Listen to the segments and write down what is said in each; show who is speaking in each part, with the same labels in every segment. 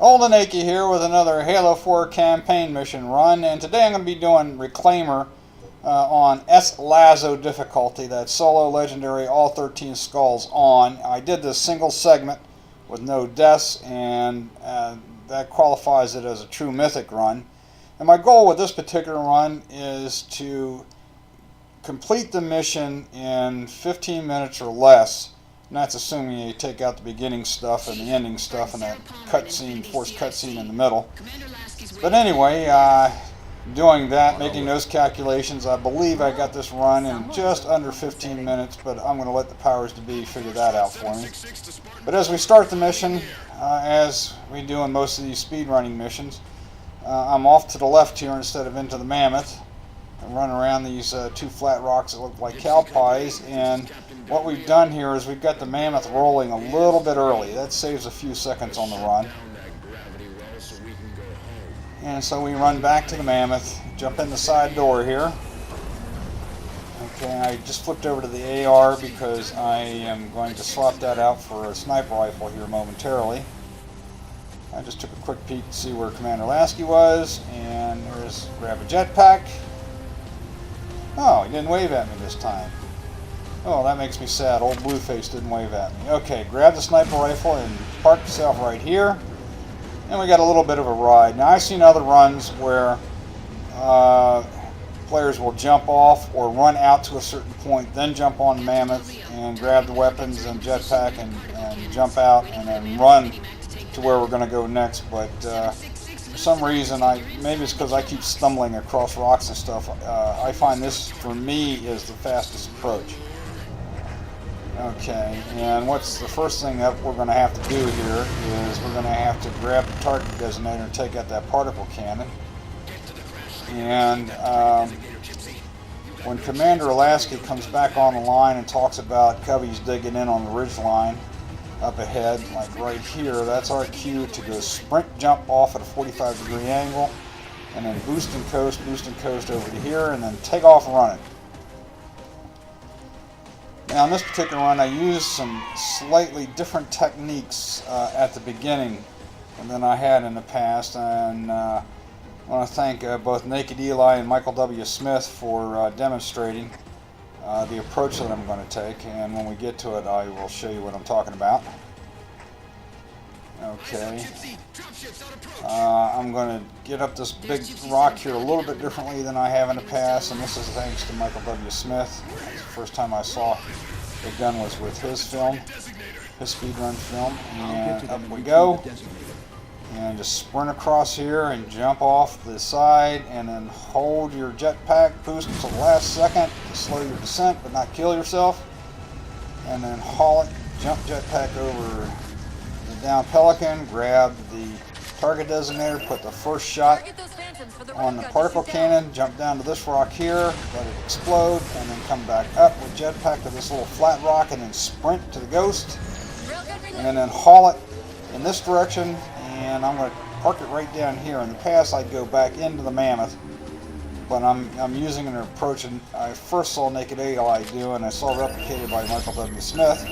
Speaker 1: Old and Achy here with another Halo 4 campaign mission run, and today I'm going to be doing Reclaimer on SLASO difficulty. That's solo, legendary, all 13 skulls on. I did this single segment with no deaths, and that qualifies it as a true Mythic run. And my goal with this particular run is to complete the mission in 15 minutes or less. And that's assuming you take out the beginning stuff and the ending stuff and that cutscene, forced cutscene in the middle. But anyway, doing that, making those calculations, I believe I got this run in just under 15 minutes, but I'm going to let the powers to be figure that out for me. But as we start the mission, as we do in most of these speedrunning missions, I'm off to the left here instead of into the mammoth. I run around these two flat rocks that look like cow pies, and what we've done here is we've got the mammoth rolling a little bit early. That saves a few seconds on the run. And so we run back to the mammoth, jump in the side door here. Okay, I just flipped over to the AR because I am going to swap that out for a sniper rifle here momentarily. I just took a quick peek to see where Commander Lasky was, and there's grab a jetpack. Oh, he didn't wave at me this time. Oh, that makes me sad. Old Blueface didn't wave at me. Okay, grab the sniper rifle and park yourself right here. And we got a little bit of a ride. Now, I've seen other runs where players will jump off or run out to a certain point, then jump on Mammoth and grab the weapons and jetpack and jump out and then run to where we're going to go next. But for some reason, maybe it's because I keep stumbling across rocks and stuff, I find this, for me, is the fastest approach. Okay, and what's the first thing that we're going to have to do here is we're going to have to grab the target designator and take out that particle cannon. And when Commander Lasky comes back on the line and talks about Cubbies digging in on the ridge line up ahead, like right here, that's our cue to go sprint jump off at a 45-degree angle, and then boost and coast over to here, and then take off running. Now, in this particular run, I used some slightly different techniques at the beginning than I had in the past, and I want to thank both Naked Eli and Michael W. Smith for demonstrating the approach that I'm going to take, and when we get to it, I will show you what I'm talking about. Okay, I'm going to get up this big rock here a little bit differently than I have in the past, and this is thanks to Michael W. Smith. That's the first time I saw it done was with his film, his speedrun film, and up we go. And just sprint across here and jump off the side, and then hold your jetpack boost until the last second to slow your descent but not kill yourself, and then haul it, jump jetpack over the down Pelican, grab the target designator, put the first shot on the particle cannon, jump down to this rock here, let it explode, and then come back up with jetpack to this little flat rock, and then sprint to the ghost, and then haul it in this direction. And I'm going to park it right down here. In the past, I'd go back into the mammoth, but I'm using an approach and I first saw Naked Eli do, and I saw replicated by Michael W. Smith.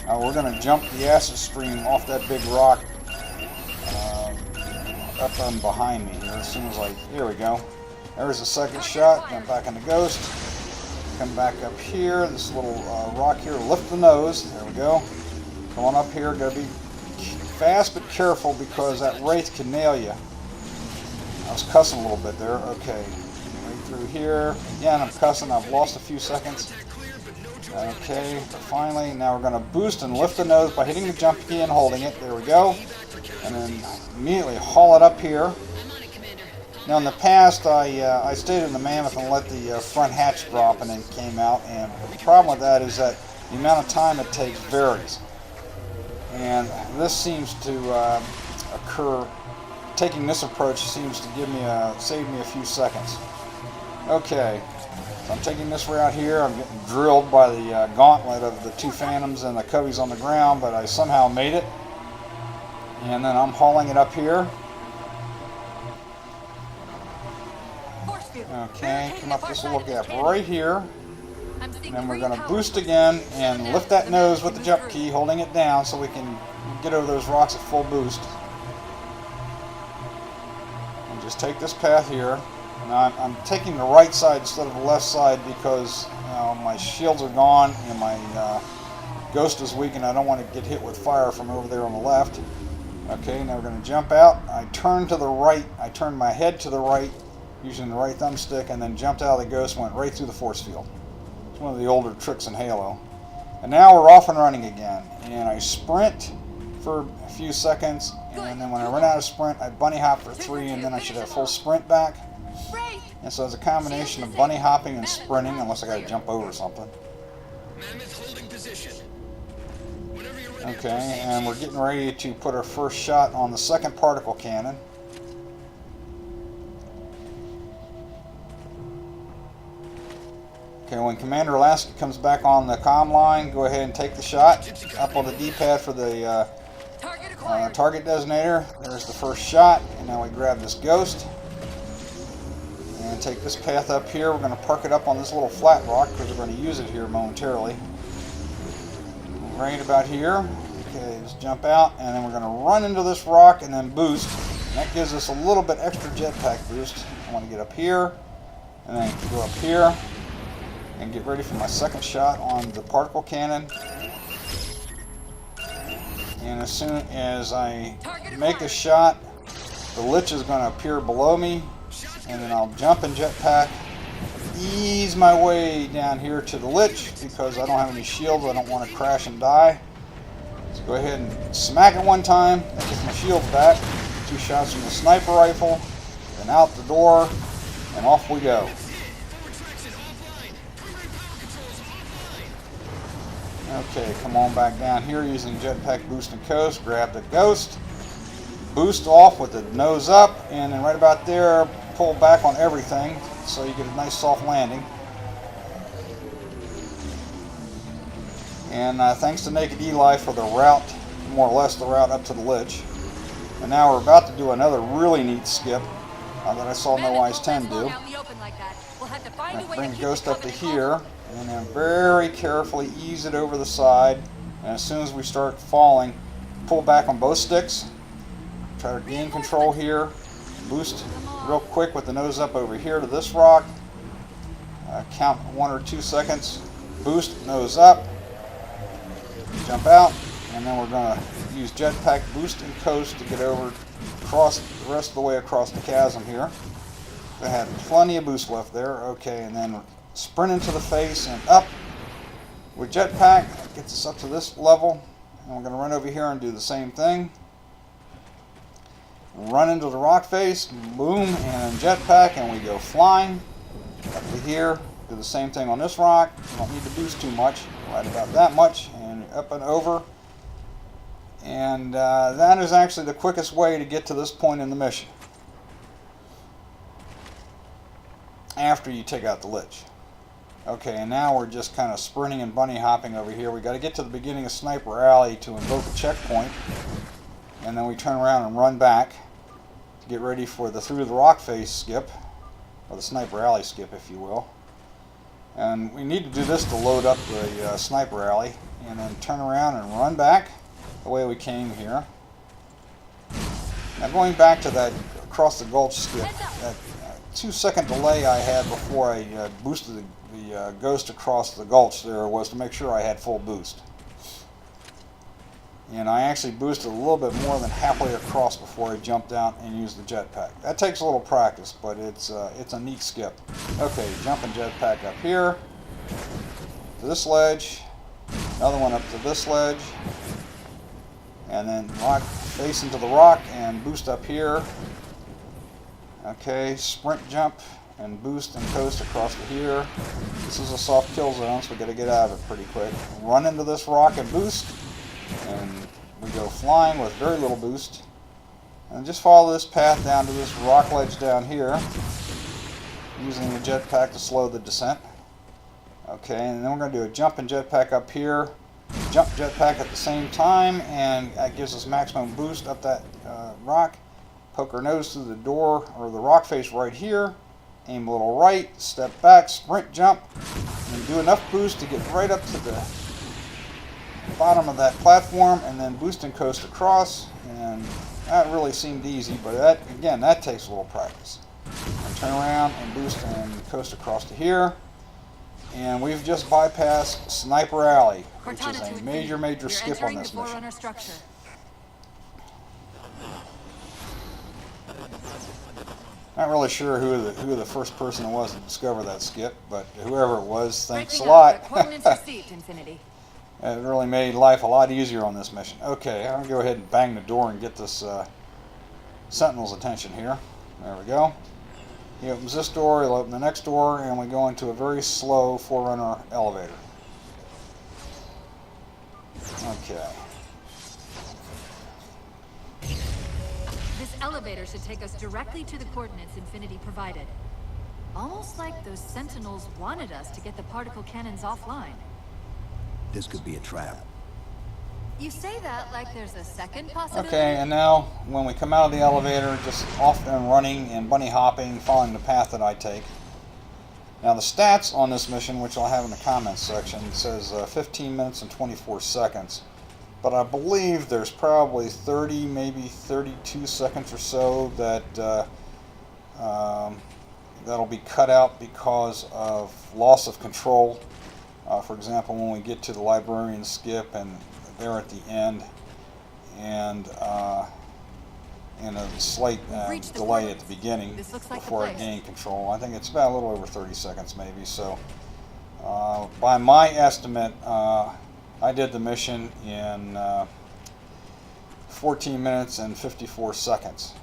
Speaker 1: We're going to jump the acid stream off that big rock up on behind me here. As soon as here we go. There's the second shot. Jump back in the ghost. Come back up here. This little rock here. Lift the nose. There we go. Going up here. Got to be fast but careful because that wraith can nail you. I was cussing a little bit there. Okay, right through here. Again, I'm cussing. I've lost a few seconds. Okay, finally, now we're going to boost and lift the nose by hitting the jump key and holding it. There we go. And then immediately haul it up here. Now, in the past, I stayed in the mammoth and let the front hatch drop and then came out. And the problem with that is that the amount of time it takes varies. And this seems to occur, taking this approach seems to save me a few seconds. Okay, so I'm taking this route here. I'm getting drilled by the gauntlet of the two phantoms and the Cubbies on the ground, but I somehow made it. And then I'm hauling it up here. Okay, come up this little gap right here. And then we're going to boost again and lift that nose with the jump key, holding it down so we can get over those rocks at full boost. just take this path here. Now I'm taking the right side instead of the left side because my shields are gone and my ghost is weak and I don't want to get hit with fire from over there on the left. Okay, now we're going to jump out. I turn to the right. I turned my head to the right using the right thumbstick and then jumped out of the ghost and went right through the force field. It's one of the older tricks in Halo. And now we're off and running again. And I sprint for a few seconds, and then when I run out of sprint, I bunny hop for 3, and then I should have full sprint back. And so it's a combination of bunny hopping and sprinting, unless I got to jump over something. Okay, and we're getting ready to put our first shot on the second particle cannon. Okay, when Commander Alaska comes back on the comm line, go ahead and take the shot. Up on the D-pad for the target designator. There's the first shot. And now we grab this ghost. And take this path up here. We're going to park it up on this little flat rock because we're going to use it here momentarily. Right about here. Okay, just jump out. And then we're going to run into this rock and then boost. And that gives us a little bit extra jetpack boost. I want to get up here. And then go up here. And get ready for my second shot on the particle cannon. And as soon as I make a shot, the Lich is going to appear below me, and then I'll jump and jetpack, ease my way down here to the Lich because I don't have any shields. I don't want to crash and die. So go ahead and smack it one time. That gets my shields back. 2 shots from the sniper rifle, then out the door, and off we go. Okay, come on back down here using jetpack boost and coast. Grab the ghost, boost off with the nose up, and then right about there, pull back on everything so you get a nice soft landing. And thanks to Naked Eli for the route, more or less the route up to the Lich. And now we're about to do another really neat skip that I saw No Eyes 10 do. Bring the ghost up to here. And then very carefully ease it over the side, and as soon as we start falling, pull back on both sticks, try to gain control here, boost real quick with the nose up over here to this rock, count 1 or 2 seconds, boost, nose up, jump out, and then we're going to use jetpack boost and coast to get over across the rest of the way across the chasm here. I had plenty of boost left there. Okay, and then sprint into the face and up with jetpack. Gets us up to this level, and we're going to run over here and do the same thing. Run into the rock face, boom, and jetpack, and we go flying up to here. Do the same thing on this rock. You don't need to boost too much, right about that much, and up and over. And that is actually the quickest way to get to this point in the mission after you take out the Lich. Okay, and now we're just kind of sprinting and bunny hopping over here. We got to get to the beginning of Sniper Alley to invoke a checkpoint, and then we turn around and run back to get ready for the through the rock face skip, or the Sniper Alley skip, if you will. And we need to do this to load up the Sniper Alley, and then turn around and run back the way we came here. Now going back to that across the gulch skip, that 2-second delay I had before I boosted the ghost across the gulch there was to make sure I had full boost. And I actually boosted a little bit more than halfway across before I jumped out and used the jetpack. That takes a little practice, but it's a neat skip. Okay, jumping jetpack up here to this ledge, another one up to this ledge, and then rock face into the rock and boost up here. Okay, sprint jump and boost and coast across to here. This is a soft kill zone, so we got to get out of it pretty quick. Run into this rock and boost, and we go flying with very little boost. And just follow this path down to this rock ledge down here, using the jetpack to slow the descent. Okay, and then we're going to do a jump and jetpack up here. Jump jetpack at the same time, and that gives us maximum boost up that rock. Poke our nose through the door, or the rock face right here. Aim a little right, step back, sprint jump, and do enough boost to get right up to the bottom of that platform, and then boost and coast across, and That really seemed easy, but that, again, that takes a little practice. And turn around and boost and coast across to here. And we've just bypassed Sniper Alley, which is a major skip on this mission. Not really sure who the first person was to discover that skip, but whoever it was, thanks a lot. It really made life a lot easier on this mission. Okay, I'm going to go ahead and bang the door and get this Sentinel's attention here. There we go. He opens this door, he'll open the next door, and we go into a very slow Forerunner elevator. Okay.
Speaker 2: This elevator should take us directly to the coordinates Infinity provided. Almost like those Sentinels wanted us to get the particle cannons offline.
Speaker 3: This could be a trap.
Speaker 2: You say that like there's a second possibility.
Speaker 1: Okay, and now when we come out of the elevator, just off and running and bunny hopping, following the path that I take. Now the stats on this mission, which I'll have in the comments section, says 15 minutes and 24 seconds. But I believe there's probably 30, maybe 32 seconds or so that that'll be cut out because of loss of control. For example, when we get to the librarian skip and they're at the end, and a slight delay at the beginning before I gain control. I think it's about a little over 30 seconds maybe. So by my estimate, I did the mission in 14 minutes and 54 seconds.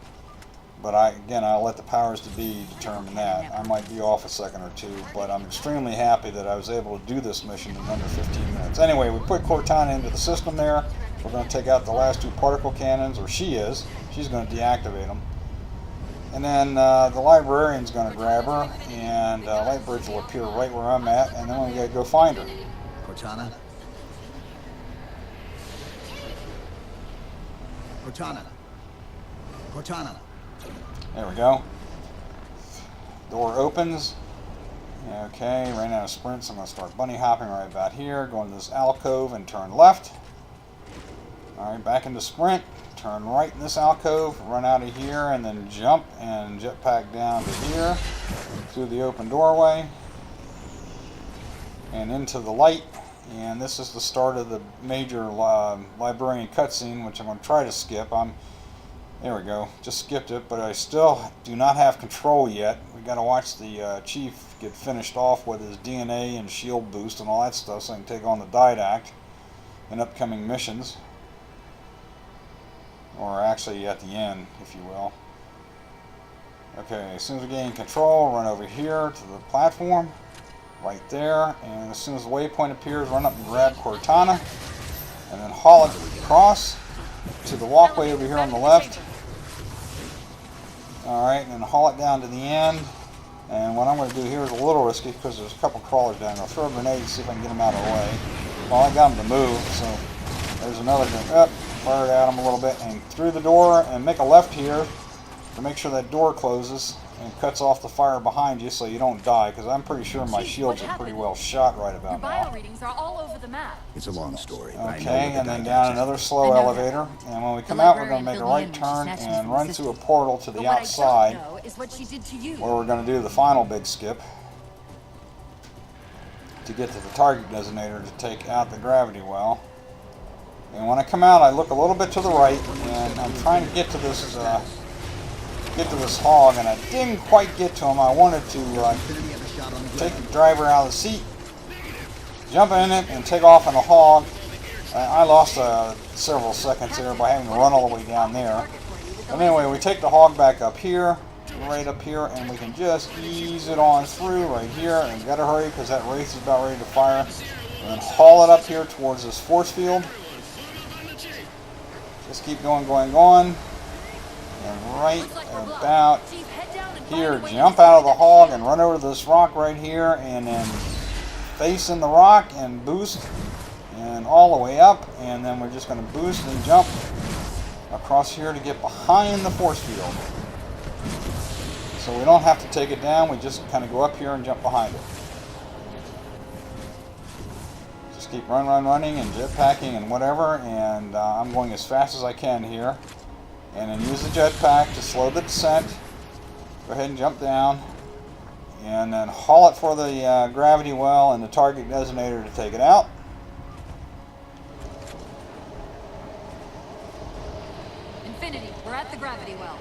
Speaker 1: But I'll let the powers to be determine that. I might be off a second or two, but I'm extremely happy that I was able to do this mission in under 15 minutes. Anyway, we put Cortana into the system there. We're going to take out the last two particle cannons, or she is. She's going to deactivate them. And then the librarian's going to grab her, and Lightbridge will appear right where I'm at, and then we got to go find her.
Speaker 3: Cortana? Cortana? Cortana?
Speaker 1: There we go. Door opens. Okay, ran out of sprints. I'm going to start bunny hopping right about here. Go into this alcove and turn left. Alright, back into sprint. Turn right in this alcove. Run out of here and then jump and jetpack down to here. Through the open doorway. And into the light. And this is the start of the major librarian cutscene, which I'm going to try to skip. There we go. Just skipped it, but I still do not have control yet. We got to watch the chief get finished off with his DNA and shield boost and all that stuff, so I can take on the Didact in upcoming missions, or actually at the end, if you will. Okay, as soon as we gain control, run over here to the platform, right there, and as soon as the waypoint appears, run up and grab Cortana, and then haul it across to the walkway over here on the left. Alright, and then haul it down to the end. And what I'm going to do here is a little risky because there's a couple crawlers down there. I'll throw a grenade and see if I can get them out of the way. Well, I got them to move, so there's another grenade. Up, fired at them a little bit, and through the door, and make a left here to make sure that door closes and cuts off the fire behind you so you don't die, because I'm pretty sure my shields are pretty well shot right about now.
Speaker 2: Bio readings are all over the map.
Speaker 3: It's a long story.
Speaker 1: Okay, and then down another slow elevator, and when we come out, we're going to make a right turn and run through a portal to the outside, where we're going to do the final big skip to get to the target designator to take out the gravity well. And when I come out, I look a little bit to the right, and I'm trying to get to this hog, and I didn't quite get to him. I wanted to take the driver out of the seat, jump in it, and take off on a hog. I lost several seconds there by having to run all the way down there. But anyway, we take the hog back up here, right up here, and we can just ease it on through right here. And we gotta hurry because that Wraith is about ready to fire. And then haul it up here towards this force field. Just keep going, going, going. And right about here, jump out of the hog and run over to this rock right here, and then face in the rock and boost and all the way up, and then we're just going to boost and jump across here to get behind the force field. So we don't have to take it down, we just kind of go up here and jump behind it. Just keep running and jetpacking and whatever, and I'm going as fast as I can here. and then use the jetpack to slow the descent. Go ahead and jump down, and then haul it for the gravity well and the target designator to take it out.
Speaker 2: Infinity, we're at the gravity well.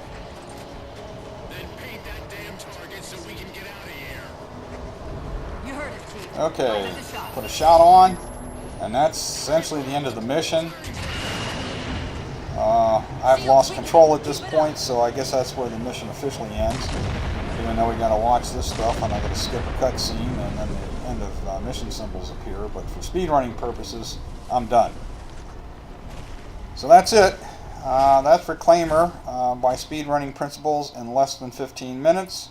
Speaker 4: Then paint that damn target so we can get out of here.
Speaker 2: You heard it, Chief.
Speaker 1: Okay,
Speaker 2: Fire the shot.
Speaker 1: put a shot on, and that's essentially the end of the mission. I've lost control at this point, so I guess that's where the mission officially ends. Even though we gotta watch this stuff, and I gotta skip a cutscene, and then the end of mission symbols appear. But for speedrunning purposes, I'm done. So that's it. That's Reclaimer by Speedrunning Principles in less than 15 minutes.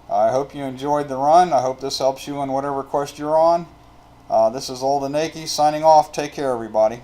Speaker 1: I hope you enjoyed the run. I hope this helps you in whatever quest you're on. This is Old Anaki signing off. Take care, everybody.